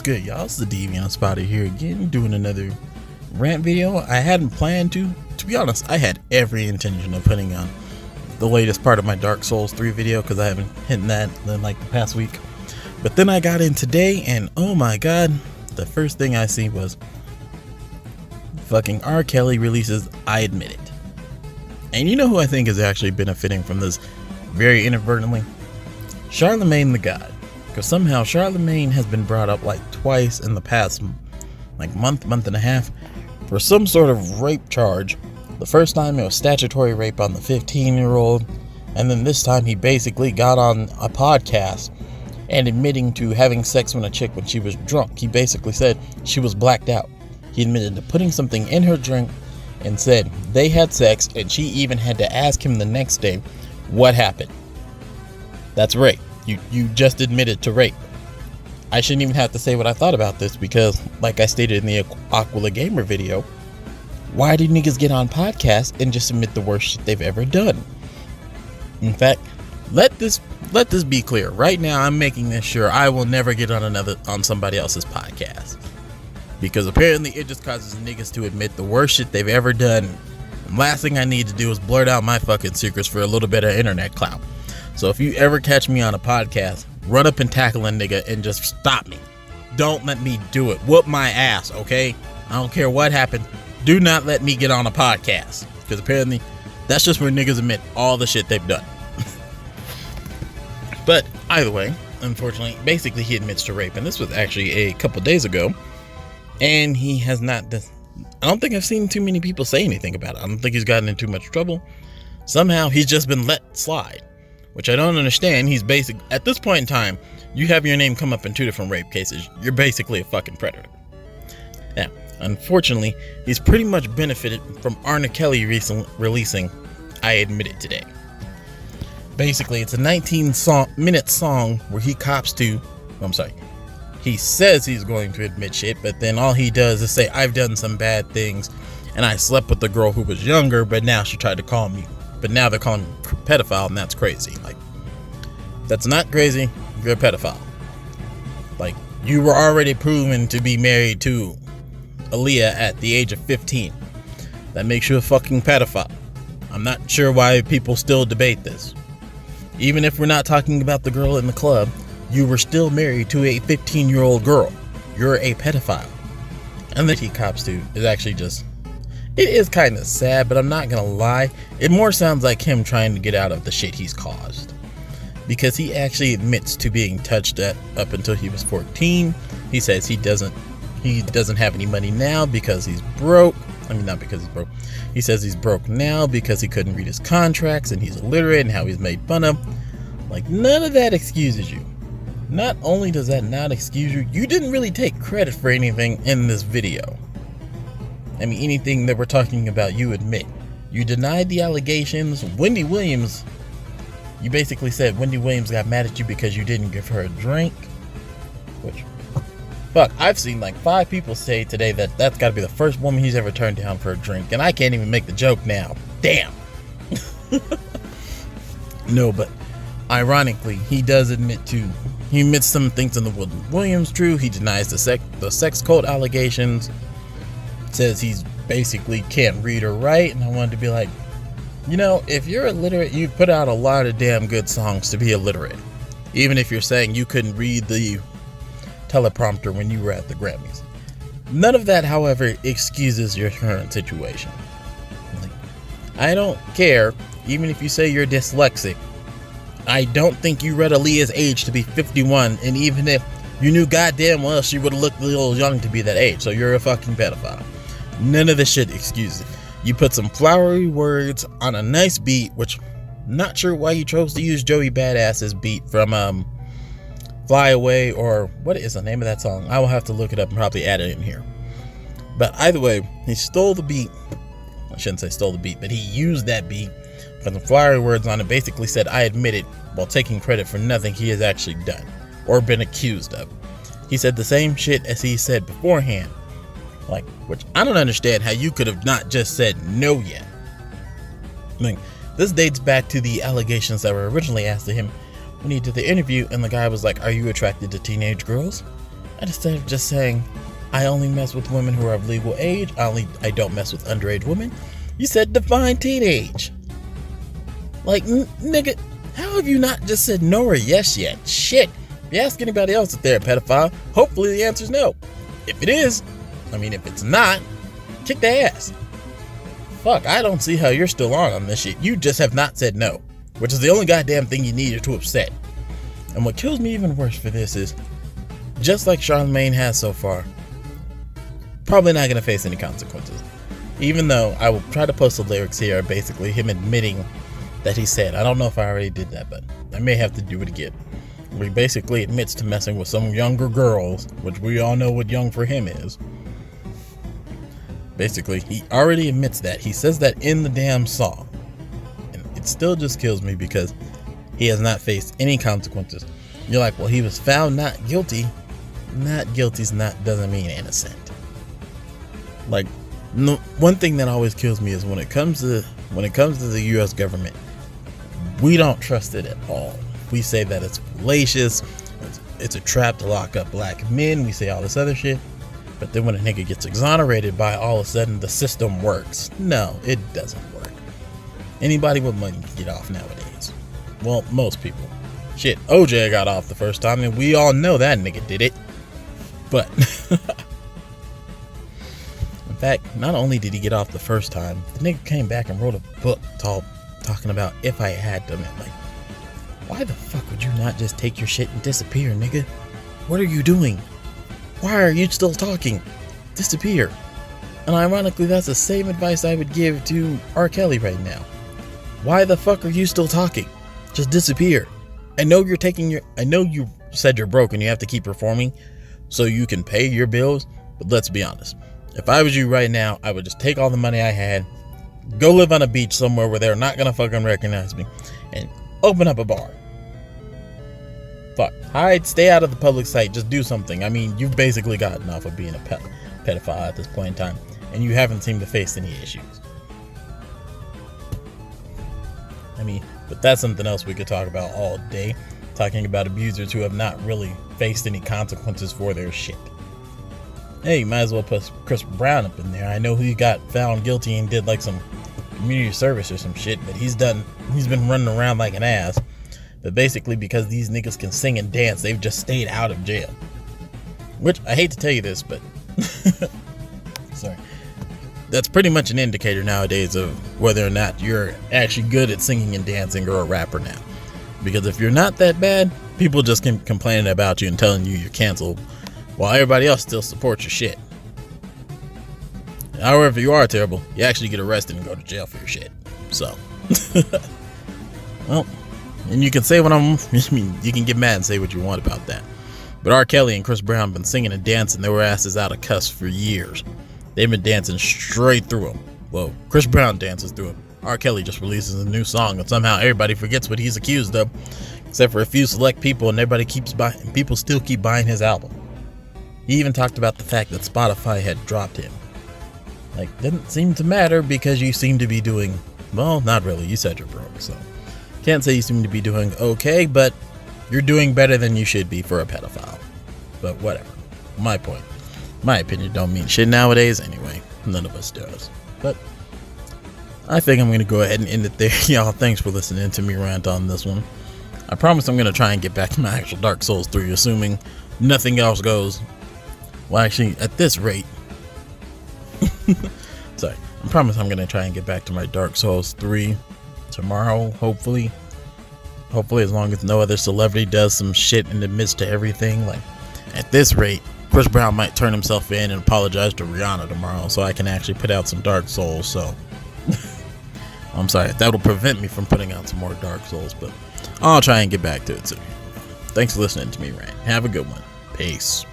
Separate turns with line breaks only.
good, y'all? It's the Deviant Espada here again, doing another rant video. I hadn't planned to be honest. I had every intention of putting on the latest part of my Dark Souls 3 video because I haven't hit that in like the past week. But then I got in today and oh my god, the first thing I see was fucking R.kelly releases I Admit It. And you know who I think is actually benefiting from this very inadvertently? Charlamagne the God. Because somehow Charlamagne has been brought up like twice in the past like month and a half for some sort of rape charge. The first time it was statutory rape on the 15-year-old, and then this time he basically got on a podcast and admitting to having sex with a chick when she was drunk. He basically said she was blacked out. He admitted to putting something in her drink and said they had sex, and she even had to ask him the next day what happened. That's rape. You just admitted to rape. I shouldn't even have to say what I thought about this because, like I stated in the Aquila Gamer video, why do niggas get on podcasts and just admit the worst shit they've ever done? In fact, let this be clear. Right now, I'm making this sure I will never get on somebody else's podcast. Because apparently it just causes niggas to admit the worst shit they've ever done. And last thing I need to do is blurt out my fucking secrets for a little bit of internet clout. So if you ever catch me on a podcast, run up and tackle a nigga and just stop me. Don't let me do it. Whoop my ass, okay? I don't care what happened. Do not let me get on a podcast. Because apparently that's just where niggas admit all the shit they've done. But either way, unfortunately, basically he admits to rape. And this was actually a couple days ago. And he has not done... I don't think I've seen too many people say anything about it. I don't think he's gotten in too much trouble. Somehow he's just been let slide. Which I don't understand. He's at this point in time, you have your name come up in 2 different rape cases. You're basically a fucking predator. Now, unfortunately, he's pretty much benefited from R.kelly releasing I Admit It today. Basically, it's a 19-minute song where he says he's going to admit shit, but then all he does is say, I've done some bad things, and I slept with the girl who was younger, but now she tried to call me. But now they're calling him pedophile, and that's crazy. Like, that's not crazy. You're a pedophile. Like, you were already proven to be married to Aaliyah at the age of 15. That makes you a fucking pedophile. I'm not sure why people still debate this. Even if we're not talking about the girl in the club, you were still married to a 15-year-old girl. You're a pedophile. And the he cops to is actually just... It is kind of sad, but I'm not gonna lie. It more sounds like him trying to get out of the shit he's caused. Because he actually admits to being touched up until he was 14. He says he doesn't have any money now because he's broke. I mean, not because he's broke. He says he's broke now because he couldn't read his contracts and he's illiterate and how he's made fun of. Like, none of that excuses you. Not only does that not excuse you, you didn't really take credit for anything in this video. I mean, anything that we're talking about, you admit. You denied the allegations. Wendy Williams, you basically said Wendy Williams got mad at you because you didn't give her a drink. Which, fuck, I've seen like 5 people say today that that's got to be the first woman he's ever turned down for a drink. And I can't even make the joke now. Damn. No, but ironically, he does admit to... He admits some things in the Wendy Williams true. He denies the sex cult allegations. Says he's basically can't read or write, and I wanted to be like, you know, if you're illiterate, you've put out a lot of damn good songs to be illiterate. Even if you're saying you couldn't read the teleprompter when you were at the Grammys. None of that, however, excuses your current situation. Like, I don't care, even if you say you're dyslexic, I don't think you read Aaliyah's age to be 51, and even if you knew goddamn well she would have looked a little young to be that age, so you're a fucking pedophile. None of this shit excuses it. You put some flowery words on a nice beat, which not sure why you chose to use Joey Badass's beat from Fly Away, or what is the name of that song? I will have to look it up and probably add it in here. But either way, he stole the beat. I shouldn't say stole the beat, but he used that beat, put some flowery words on it, basically said I admit it, while taking credit for nothing he has actually done or been accused of. He said the same shit as he said beforehand. Like, which I don't understand how you could have not just said no yet. I mean, this dates back to the allegations that were originally asked to him when he did the interview, and the guy was like, are you attracted to teenage girls? Instead of just saying, I only mess with women who are of legal age, I don't mess with underage women, you said define teenage. Like, nigga, how have you not just said no or yes yet? Shit. If you ask anybody else if they're a pedophile, hopefully the answer's no. If it is, if it's not, kick their ass. Fuck, I don't see how you're still on this shit. You just have not said no, which is the only goddamn thing you needed to have said. And what kills me even worse for this is, just like Charlamagne has so far, probably not going to face any consequences. Even though I will try to post the lyrics here, basically him admitting that he said, I don't know if I already did that, but I may have to do it again. Where he basically admits to messing with some younger girls, which we all know what young for him is. Basically, he already admits that. He says that in the damn song. And it still just kills me because he has not faced any consequences. You're like, well, he was found not guilty. Not guilty's doesn't mean innocent. Like, no, one thing that always kills me is when it comes to the US government, we don't trust it at all. We say that it's fallacious, it's a trap to lock up black men, we say all this other shit. But then when a nigga gets exonerated by all of a sudden the system works. No, it doesn't work. Anybody with money can get off nowadays. Well, most people. Shit, OJ got off the first time and we all know that nigga did it. But in fact, not only did he get off the first time, the nigga came back and wrote a book talking about if I had done it. Like, why the fuck would you not just take your shit and disappear, nigga? What are you doing? Why are you still talking? Disappear. And ironically, that's the same advice I would give to R.kelly right now. Why the fuck are you still talking? Just disappear. I know you said you're broke and you have to keep performing so you can pay your bills, but let's be honest. If I was you right now, I would just take all the money I had, go live on a beach somewhere where they're not gonna fucking recognize me, and open up a bar. Fuck. Hide, stay out of the public sight, just do something. You've basically gotten off of being a pedophile at this point in time, and you haven't seemed to face any issues. But that's something else we could talk about all day, talking about abusers who have not really faced any consequences for their shit. Hey, you might as well put Chris Brown up in there. I know he got found guilty and did like some community service or some shit, but he's been running around like an ass. But basically because these niggas can sing and dance, they've just stayed out of jail. Which, I hate to tell you this, but sorry. That's pretty much an indicator nowadays of whether or not you're actually good at singing and dancing or a rapper now. Because if you're not that bad, people just keep complaining about you and telling you you're canceled, while everybody else still supports your shit. However, if you are terrible, you actually get arrested and go to jail for your shit. So, well, and you can say you can get mad and say what you want about that. But R.kelly and Chris Brown have been singing and dancing their asses out of cuss for years. They've been dancing straight through them. Well, Chris Brown dances through them. R.kelly just releases a new song and somehow everybody forgets what he's accused of, except for a few select people, and everybody keeps buying. People still keep buying his album. He even talked about the fact that Spotify had dropped him. Like, didn't seem to matter because you seem to be doing, well, not really. You said you're broke, so can't say you seem to be doing okay, but you're doing better than you should be for a pedophile. But whatever. My point. My opinion don't mean shit nowadays anyway. None of us does. But I think I'm going to go ahead and end it there. Y'all, thanks for listening to me rant on this one. I promise I'm going to try and get back to my actual Dark Souls 3, assuming nothing else goes. Well, actually, at this rate, sorry, I promise I'm going to try and get back to my Dark Souls 3 tomorrow, hopefully. Hopefully, as long as no other celebrity does some shit in the midst of everything. Like, at this rate, Chris Brown might turn himself in and apologize to Rihanna tomorrow so I can actually put out some Dark Souls. So, I'm sorry, that'll prevent me from putting out some more Dark Souls, but I'll try and get back to it soon. Thanks for listening to me rant. Have a good one. Peace.